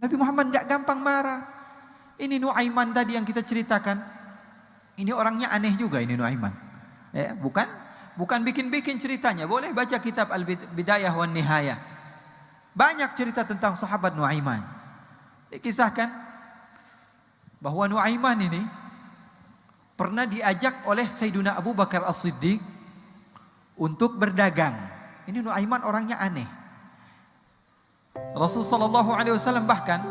Nabi Muhammad gak gampang marah. Ini Nuaiman tadi yang kita ceritakan. Ini orangnya aneh juga ini Nuaiman. Ya, bukan bikin-bikin ceritanya. Boleh baca kitab Al-Bidayah wan Nihayah. Banyak cerita tentang sahabat Nuaiman. Dikisahkan bahwa Nuaiman ini pernah diajak oleh Sayyiduna Abu Bakar As-Siddiq untuk berdagang. Ini Nuaiman orangnya aneh. Rasulullah SAW bahkan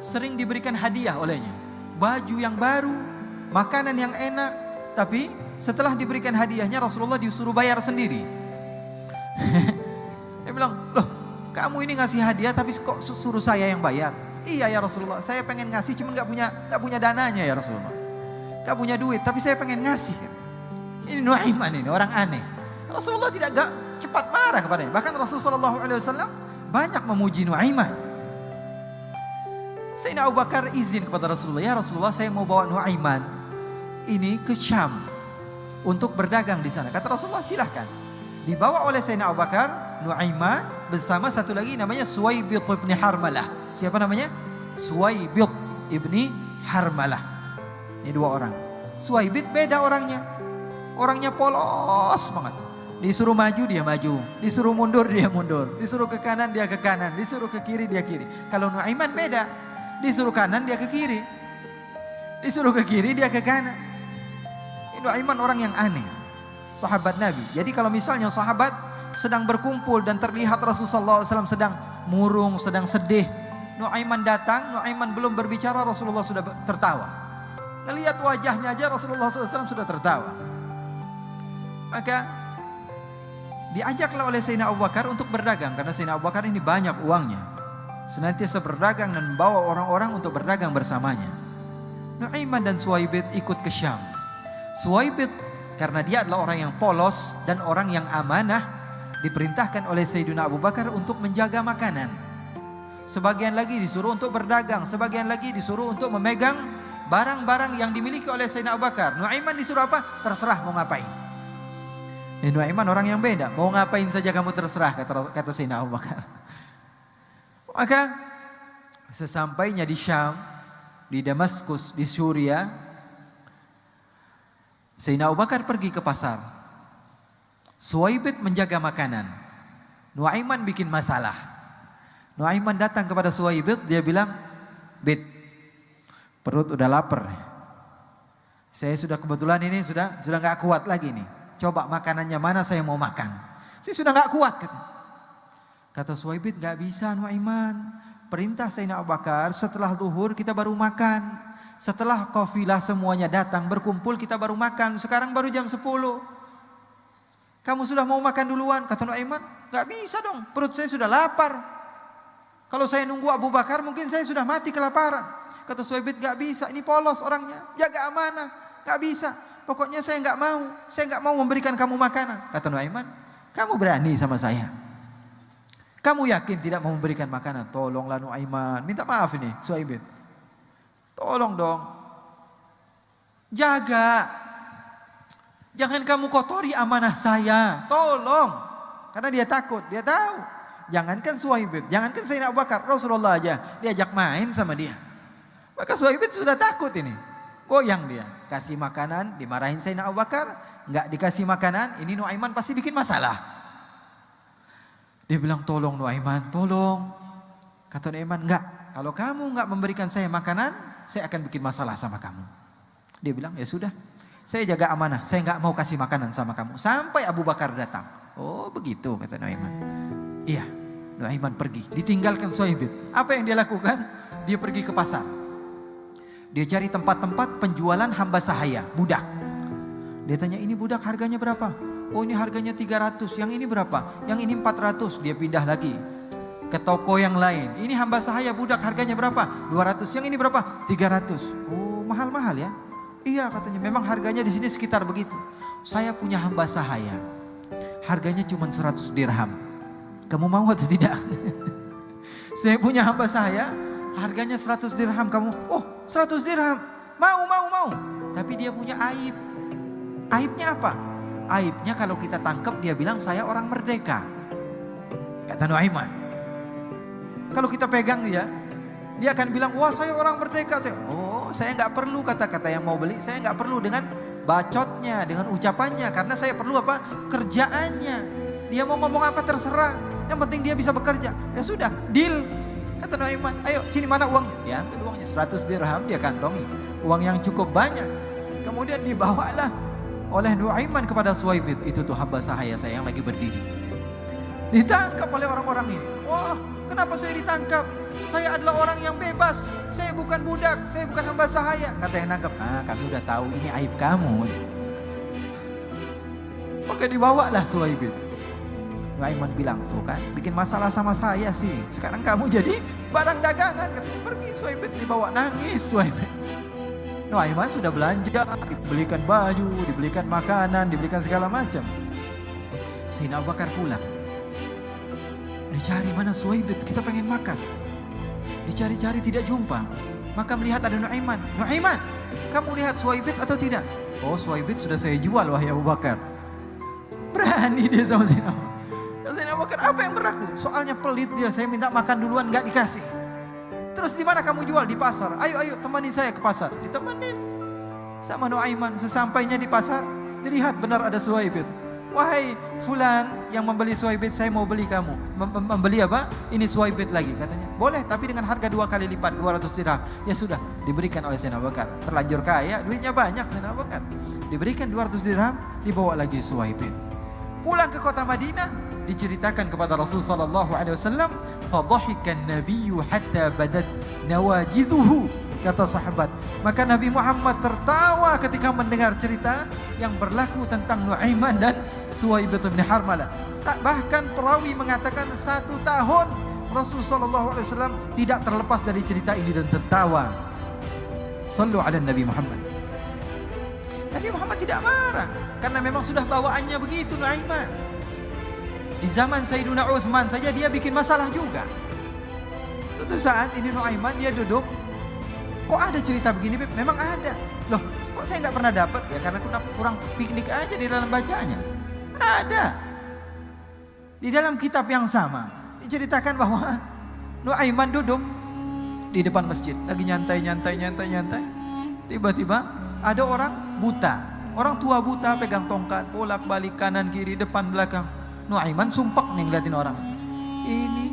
sering diberikan hadiah olehnya. Baju yang baru, makanan yang enak. Tapi setelah diberikan hadiahnya Rasulullah disuruh bayar sendiri. Dia bilang, loh kamu ini ngasih hadiah tapi kok suruh saya yang bayar? Iya ya Rasulullah, saya pengen ngasih cuma gak punya dananya ya Rasulullah. Gak punya duit tapi saya pengen ngasih. Ini Nuaiman ini orang aneh. Rasulullah tidak cepat marah kepadanya. Bahkan Rasulullah SAW banyak memuji Nuaiman. Sayyidina Abu Bakar izin kepada Rasulullah, ya Rasulullah saya mau bawa Nuaiman ini ke Syam untuk berdagang di sana. Kata Rasulullah silahkan. Dibawa oleh Sayyidina Abu Bakar Nuaiman bersama satu lagi namanya Suwaibit ibni Harmalah. Siapa namanya? Suwaibit ibni Harmalah. Ini dua orang. Suwaibit beda orangnya. Orangnya polos banget. Disuruh maju dia maju, disuruh mundur dia mundur, disuruh ke kanan dia ke kanan, disuruh ke kiri dia kiri. Kalau Nuaiman beda, disuruh kanan dia ke kiri, disuruh ke kiri dia ke kanan. Nuaiman orang yang aneh, sahabat Nabi. Jadi kalau misalnya sahabat sedang berkumpul dan terlihat Rasulullah SAW sedang murung, sedang sedih, Nuaiman datang, Nuaiman belum berbicara, Rasulullah sudah tertawa. Ngelihat wajahnya aja Rasulullah SAW sudah tertawa. Maka diajaklah oleh Sayyidina Abu Bakar untuk berdagang. Karena Sayyidina Abu Bakar ini banyak uangnya, senantiasa berdagang dan membawa orang-orang untuk berdagang bersamanya. Nuaiman dan Suwaibit ikut ke Syam. Suwaibit karena dia adalah orang yang polos dan orang yang amanah, diperintahkan oleh Sayyidina Abu Bakar untuk menjaga makanan. Sebagian lagi disuruh untuk berdagang, sebagian lagi disuruh untuk memegang barang-barang yang dimiliki oleh Sayyidina Abu Bakar. Nuaiman disuruh apa? Terserah mau ngapain. Nuaiman orang yang beda, mau ngapain saja kamu terserah, kata Sayyidina Abu Bakar. Maka sesampainya di Syam, di Damaskus, di Syria, Sayyidina Abu Bakar pergi ke pasar. Suwaibit menjaga makanan. Nuaiman bikin masalah. Nuaiman datang kepada Suwaibit, dia bilang, "Bit, perut udah lapar. Saya sudah kebetulan ini sudah nggak kuat lagi nih. Coba makanannya mana saya mau makan. Saya sudah nggak kuat." Kata Suwaibit, nggak bisa Nuaiman. Perintah Sayyidina Abu Bakar setelah zuhur kita baru makan. Setelah kafilah semuanya datang berkumpul kita baru makan. Sekarang baru jam 10. Kamu sudah mau makan duluan. Kata Nuaiman, nggak bisa dong. Perut saya sudah lapar. Kalau saya nunggu Abu Bakar mungkin saya sudah mati kelaparan. Kata Suwaibit, nggak bisa. Ini polos orangnya. Jaga amanah. Nggak bisa. Pokoknya saya nggak mau memberikan kamu makanan. Kata Nuaiman, kamu berani sama saya? Kamu yakin tidak mau memberikan makanan? Tolonglah Nuaiman, minta maaf ini Suwaibit. Tolong dong, jaga, jangan kamu kotori amanah saya. Tolong, karena dia takut, dia tahu. Jangankan Suwaibit, jangankan Sayyidina Abu Bakar, Rasulullah aja diajak main sama dia. Maka Suwaibit sudah takut ini, goyang dia. Kasih makanan, dimarahin Sayyidina Abu Bakar. Nggak dikasih makanan, ini Nuaiman pasti bikin masalah. Dia bilang, tolong Nuaiman, tolong. Kata Nuaiman, enggak. Kalau kamu nggak memberikan saya makanan, saya akan bikin masalah sama kamu. Dia bilang, ya sudah. Saya jaga amanah, saya nggak mau kasih makanan sama kamu. Sampai Abu Bakar datang. Oh begitu, kata Nuaiman. Iya, Nuaiman pergi. Ditinggalkan Suwaibit. Apa yang dia lakukan? Dia pergi ke pasar. Dia cari tempat-tempat penjualan hamba sahaya, budak. Dia tanya, ini budak harganya berapa? Oh ini harganya 300, yang ini berapa? Yang ini 400. Dia pindah lagi ke toko yang lain. Ini hamba sahaya budak harganya berapa? 200. Yang ini berapa? 300. Oh mahal-mahal ya? Iya katanya, memang harganya di sini sekitar begitu. Saya punya hamba sahaya, harganya cuma 100 dirham. Kamu mau atau tidak? Saya punya hamba saya, harganya 100 dirham. Kamu, oh 100 dirham, mau. Tapi dia punya aib. Aibnya apa? Aibnya kalau kita tangkap dia bilang saya orang merdeka. Kata Nuaiman. Kalau kita pegang dia, Dia akan bilang, wah saya orang merdeka. Saya nggak perlu kata-kata yang mau beli. Saya nggak perlu dengan bacotnya, dengan ucapannya. Karena saya perlu apa? Kerjaannya. Dia mau ngomong apa terserah. Yang penting dia bisa bekerja. Ya sudah, deal. Kata Nuaiman, ayo sini mana uangnya? Dia ambil uangnya 100 dirham, dia kantongi. Uang yang cukup banyak. Kemudian dibawalah oleh Nuaiman kepada Suwaibid. Itu tuh hamba sahaya saya yang lagi berdiri. Ditangkap oleh orang-orang ini. Wah, kenapa saya ditangkap? Saya adalah orang yang bebas. Saya bukan budak, saya bukan hamba sahaya. Kata yang nangkap, kami udah tahu ini aib kamu. Maka dibawalah Suwaibid. Nuaiman bilang, tuh kan, bikin masalah sama saya sih. Sekarang kamu jadi barang dagangan. Katanya, pergi Suwaibid, dibawa nangis Suwaibid. Nuaiman sudah belanja, dibelikan baju, dibelikan makanan, dibelikan segala macam. Sayyidina Abu Bakar pulang. Dicari mana Suwaibid, kita pengen makan. Dicari-cari tidak jumpa. Maka melihat ada Nuaiman. Nuaiman, kamu lihat Suwaibid atau tidak? Oh, Suwaibid sudah saya jual wahai Abu Bakar. Berani dia sama Sayyidina Abu Bakar. Sayyidina Abu Bakar, apa yang berlaku? Soalnya pelit dia, saya minta makan duluan gak dikasih. Terus di mana kamu jual? Di pasar. Ayo temani saya ke pasar. Ditemenin sama Nuaiman. Sesampainya di pasar, dilihat benar ada Suwaibid. Wahai fulan yang membeli Suwaibid, saya mau beli kamu. Membeli apa? Ini Suwaibid lagi katanya. Boleh, tapi dengan harga 2 kali lipat, 200 dirham. Ya sudah, diberikan oleh Sayyidina Abu Bakar. Terlanjur kaya, duitnya banyak Sayyidina Abu Bakar. Diberikan 200 dirham, dibawa lagi Suwaibid. Pulang ke kota Madinah, diceritakan kepada Rasul sallallahu alaihi wasallam, fadhahikan nabiyyu hatta badat nawajidhuhu. Kata sahabat, maka Nabi Muhammad tertawa ketika mendengar cerita yang berlaku tentang Nuaiman dan Suwaibid bin Harmalah. Bahkan perawi mengatakan 1 tahun Rasul sallallahu alaihi wasallam tidak terlepas dari cerita ini dan tertawa. Sallu ala Nabi Muhammad. Nabi Muhammad tidak marah karena memang sudah bawaannya begitu Nuaiman. Di zaman Sayyidina Uthman saja dia bikin masalah juga. Suatu saat ini Nuaiman dia duduk. Kok ada cerita begini Beb? Memang ada. Loh, kok saya nggak pernah dapat? Ya karena kurang piknik aja di dalam bacanya. Ada. Di dalam kitab yang sama diceritakan bahwa Nuaiman duduk di depan masjid lagi nyantai. Tiba-tiba ada orang buta. Orang tua buta pegang tongkat, bolak-balik kanan kiri depan belakang. Nuaiman sumpek nih ngeliatin orang. Ini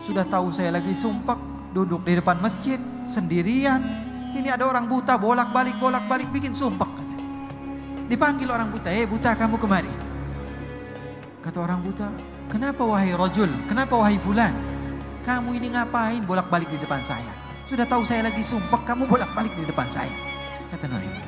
sudah tahu saya lagi sumpek duduk di depan masjid sendirian. Ini ada orang buta bolak-balik bikin sumpek. Dipanggil orang buta, buta kamu kemari. Kata orang buta, kenapa wahai rajul? Kenapa wahai fulan? Kamu ini ngapain bolak-balik di depan saya? Sudah tahu saya lagi sumpek, kamu bolak-balik di depan saya. Kata Nuaiman,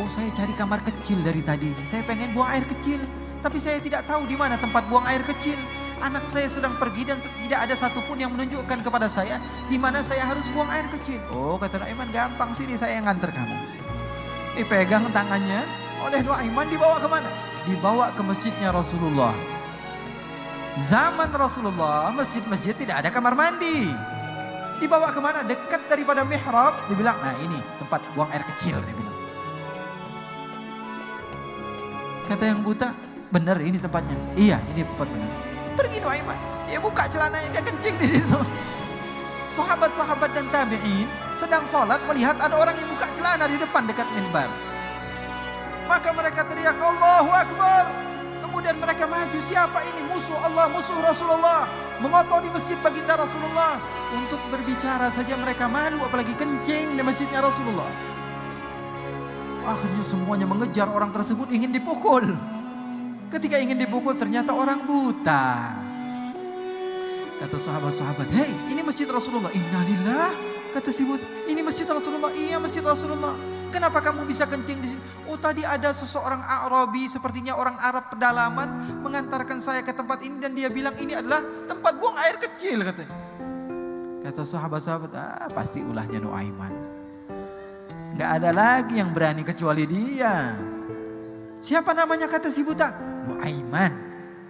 oh saya cari kamar kecil dari tadi. Saya pengen buang air kecil, tapi saya tidak tahu di mana tempat buang air kecil. Anak saya sedang pergi dan tidak ada satupun yang menunjukkan kepada saya di mana saya harus buang air kecil. Oh, kata Nuaiman, gampang sini saya yang nganter kamu. Dipegang tangannya oleh Nuaiman, dibawa kemana? Dibawa ke masjidnya Rasulullah. Zaman Rasulullah, masjid-masjid tidak ada kamar mandi. Dibawa kemana? Dekat daripada mihrab. Dibilang, nah ini tempat buang air kecil. Dia bilang. Kata yang buta, benar ini tempatnya. Iya, ini tempat benar. Pergi Nuaiman, dia buka celananya, dia kencing di situ. Sahabat-sahabat dan tabi'in sedang sholat melihat ada orang yang buka celana di depan dekat minbar. Maka mereka teriak Allahu Akbar. Kemudian mereka maju, siapa ini? Musuh Allah, musuh Rasulullah, mengotori masjid baginda Rasulullah. Untuk berbicara saja mereka malu, apalagi kencing di masjidnya Rasulullah. Akhirnya semuanya mengejar orang tersebut, ingin dipukul. Ketika ingin dipukul ternyata orang buta. Kata sahabat-sahabat, hei ini masjid Rasulullah. Innalillah, kata si buta, ini masjid Rasulullah. Iya masjid Rasulullah. Kenapa kamu bisa kencing di sini? Oh tadi ada seseorang Arabi, sepertinya orang Arab pedalaman, mengantarkan saya ke tempat ini dan dia bilang ini adalah tempat buang air kecil katanya. Kata sahabat-sahabat, pasti ulahnya Nuaiman. Gak ada lagi yang berani kecuali dia. Siapa namanya kata si buta? Nuaiman.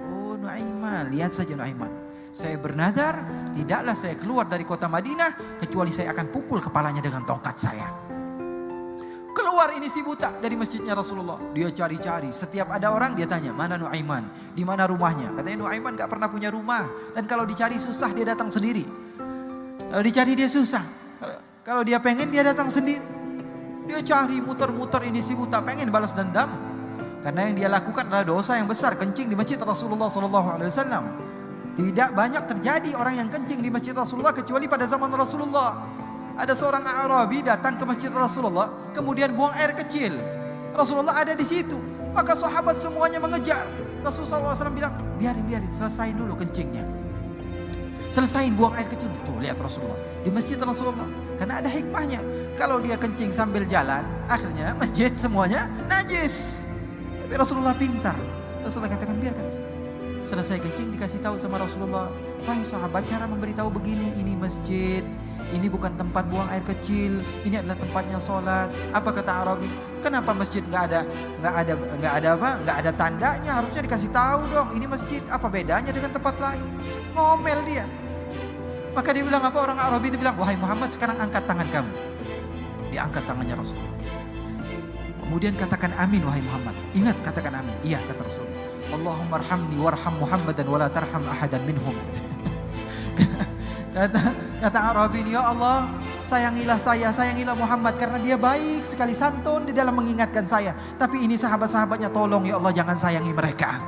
Oh Nuaiman, lihat saja Nuaiman. Saya bernadar, tidaklah saya keluar dari kota Madinah kecuali saya akan pukul kepalanya dengan tongkat saya. Keluar ini si buta dari masjidnya Rasulullah. Dia cari-cari, setiap ada orang dia tanya, mana Nuaiman? Di mana rumahnya? Katanya Nuaiman gak pernah punya rumah. Dan kalau dicari susah dia datang sendiri. Kalau dicari dia susah. Kalau dia pengen dia datang sendiri. Dia cari muter-muter ini si buta pengen balas dendam. Karena yang dia lakukan adalah dosa yang besar, kencing di masjid Rasulullah SAW. Tidak banyak terjadi orang yang kencing di masjid Rasulullah kecuali pada zaman Rasulullah. Ada seorang Arabi datang ke masjid Rasulullah, kemudian buang air kecil. Rasulullah ada di situ, maka sahabat semuanya mengejar. Rasulullah SAW bilang, biarin, selesain dulu kencingnya. Selesain buang air kecil. Tuh lihat Rasulullah di masjid Rasulullah. Karena ada hikmahnya. Kalau dia kencing sambil jalan, akhirnya masjid semuanya najis. Tapi Rasulullah pintar. Rasulullah katakan biarkan. Selesai kencing dikasih tahu sama Rasulullah. Wahai sahabat, cara memberitahu begini, ini masjid. Ini bukan tempat buang air kecil. Ini adalah tempatnya sholat. Apa kata Arabi? Kenapa masjid nggak ada tandanya? Harusnya dikasih tahu dong. Ini masjid. Apa bedanya dengan tempat lain? Ngomel dia. Maka dia bilang apa? Orang Arabi itu bilang, wahai Muhammad, sekarang angkat tangan kamu. Dia angkat tangannya Rasulullah. Kemudian katakan amin wahai Muhammad. Ingat katakan amin. Iya kata Rasulullah. Allahumma arhamni warham Muhammadan wala tarham ahadan minhum. Kata Arabi ini, ya Allah, sayangilah saya, sayangilah Muhammad karena dia baik sekali, santun di dalam mengingatkan saya. Tapi ini sahabat-sahabatnya, tolong ya Allah jangan sayangi mereka.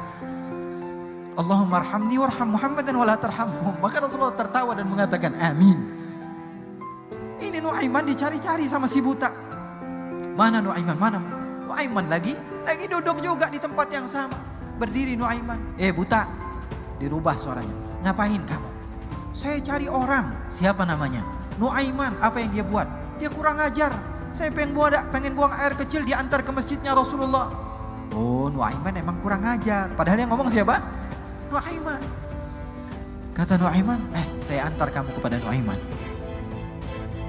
Allahumma arhamni warham Muhammadan wala tarhamhum. Maka Rasulullah tertawa dan mengatakan amin. Ini Nuaiman dicari-cari sama si buta. Mana Nuaiman? Mana? Nuaiman lagi duduk juga di tempat yang sama. Berdiri Nuaiman. Buta. Dirubah suaranya. Ngapain kamu? Saya cari orang. Siapa namanya? Nuaiman. Apa yang dia buat? Dia kurang ajar. Saya pengen buang air kecil, diantar ke masjidnya Rasulullah. Oh, Nuaiman emang kurang ajar. Padahal yang ngomong siapa? Nuaiman. Kata Nuaiman, saya antar kamu kepada Nuaiman.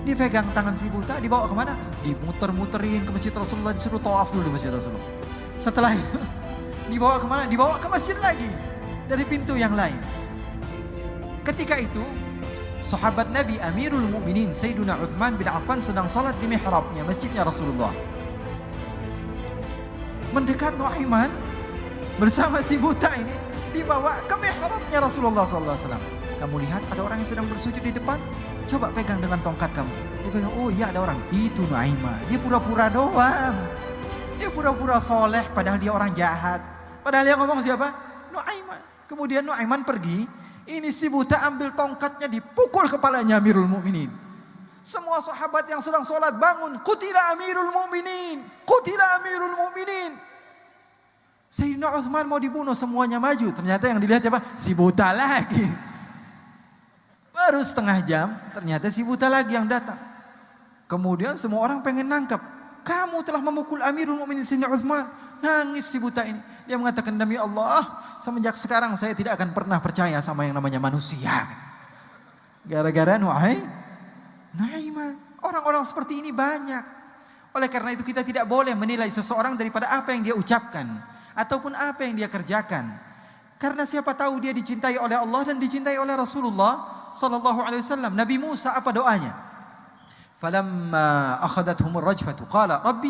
Dipegang tangan si buta, dibawa kemana? Dimuter-muterin ke masjid Rasulullah, disuruh tawaf dulu di masjid Rasulullah. Setelah itu dibawa kemana? Dibawa ke masjid lagi dari pintu yang lain. Ketika itu sahabat Nabi Amirul Mukminin Sayyiduna Utsman bin Affan sedang salat di mihrabnya masjidnya Rasulullah. Mendekat Nuaiman bersama si buta ini dibawa ke mihrabnya Rasulullah SAW. Kamu lihat ada orang yang sedang bersujud di depan? Coba pegang dengan tongkat kamu. Dia pegang, oh iya ada orang. Itu Nuaiman. Dia pura-pura doang. Dia pura-pura soleh padahal dia orang jahat. Padahal yang ngomong siapa? Nuaiman. Kemudian Nuaiman pergi. Ini si buta ambil tongkatnya, dipukul kepalanya Amirul Mukminin. Semua sahabat yang sedang sholat bangun. Qutila Amirul Mukminin. Qutila Amirul Mukminin. Sayyidina Utsman mau dibunuh, semuanya maju. Ternyata yang dilihat siapa? Si buta lagi. Baru setengah jam, ternyata si buta lagi yang datang. Kemudian semua orang pengen nangkep. Kamu telah memukul Amirul Mukminin Sayyidina Utsman. Nangis si buta ini. Dia mengatakan, demi Allah, semenjak sekarang saya tidak akan pernah percaya sama yang namanya manusia. Gara-gara Nuaiman. Orang-orang seperti ini banyak. Oleh karena itu kita tidak boleh menilai seseorang daripada apa yang dia ucapkan. Ataupun apa yang dia kerjakan. Karena siapa tahu dia dicintai oleh Allah dan dicintai oleh Rasulullah sallallahu alaihi wasallam. Nabi Musa apa doanya? Falamma akhadathumur rajfatu qala rabbi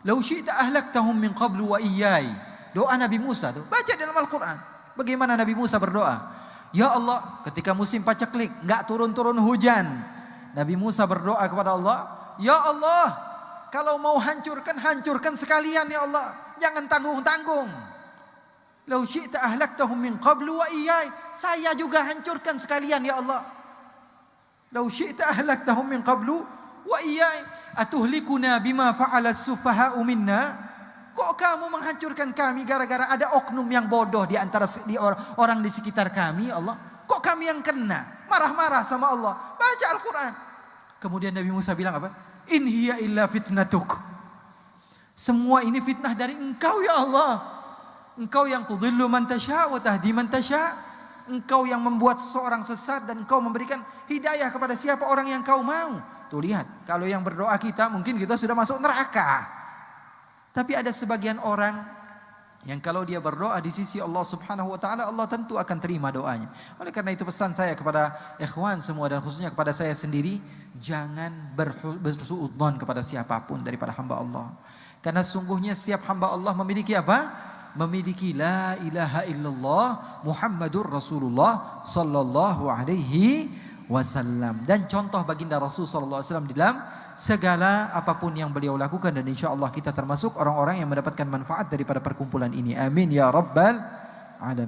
law syi'ta ahlaktahum min qablu wa iyyai. Doa Nabi Musa tuh, baca dalam Al-Quran. Bagaimana Nabi Musa berdoa? Ya Allah, ketika musim paceklik, enggak turun-turun hujan. Nabi Musa berdoa kepada Allah, ya Allah, kalau mau hancurkan sekalian ya Allah. Jangan tanggung-tanggung. Lau syi'ta ahlaktahum min qablu wa iyyai. Saya juga hancurkan sekalian ya Allah. Lau syi'ta ahlaktahum min qablu wa iyyai. Atuhlikuna bima fa'ala as-sufaha'u minna. Kok kamu menghancurkan kami gara-gara ada oknum yang bodoh di antara orang di sekitar kami, Allah? Kok kami yang kena? Marah-marah sama Allah. Baca Al-Quran. Kemudian Nabi Musa bilang apa? In hiya illa fitnatuk. Semua ini fitnah dari engkau ya Allah. Engkau yang tudhillu man tasha' wa tahdi man tasha'. Engkau yang membuat seseorang sesat dan engkau memberikan hidayah kepada siapa orang yang kau mau. Tuh lihat, kalau yang berdoa kita mungkin kita sudah masuk neraka. Tapi ada sebagian orang yang kalau dia berdoa di sisi Allah Subhanahu wa taala, Allah tentu akan terima doanya. Oleh karena itu pesan saya kepada ikhwan semua dan khususnya kepada saya sendiri, jangan bersuudzon kepada siapapun daripada hamba Allah. Karena sungguhnya setiap hamba Allah memiliki apa? Memiliki la ilaha illallah Muhammadur Rasulullah sallallahu alaihi wasallam. Dan contoh baginda Rasul sallallahu alaihi wasallam dalam segala apapun yang beliau lakukan, dan insyaallah kita termasuk orang-orang yang mendapatkan manfaat daripada perkumpulan ini. Amin ya rabbal alamin.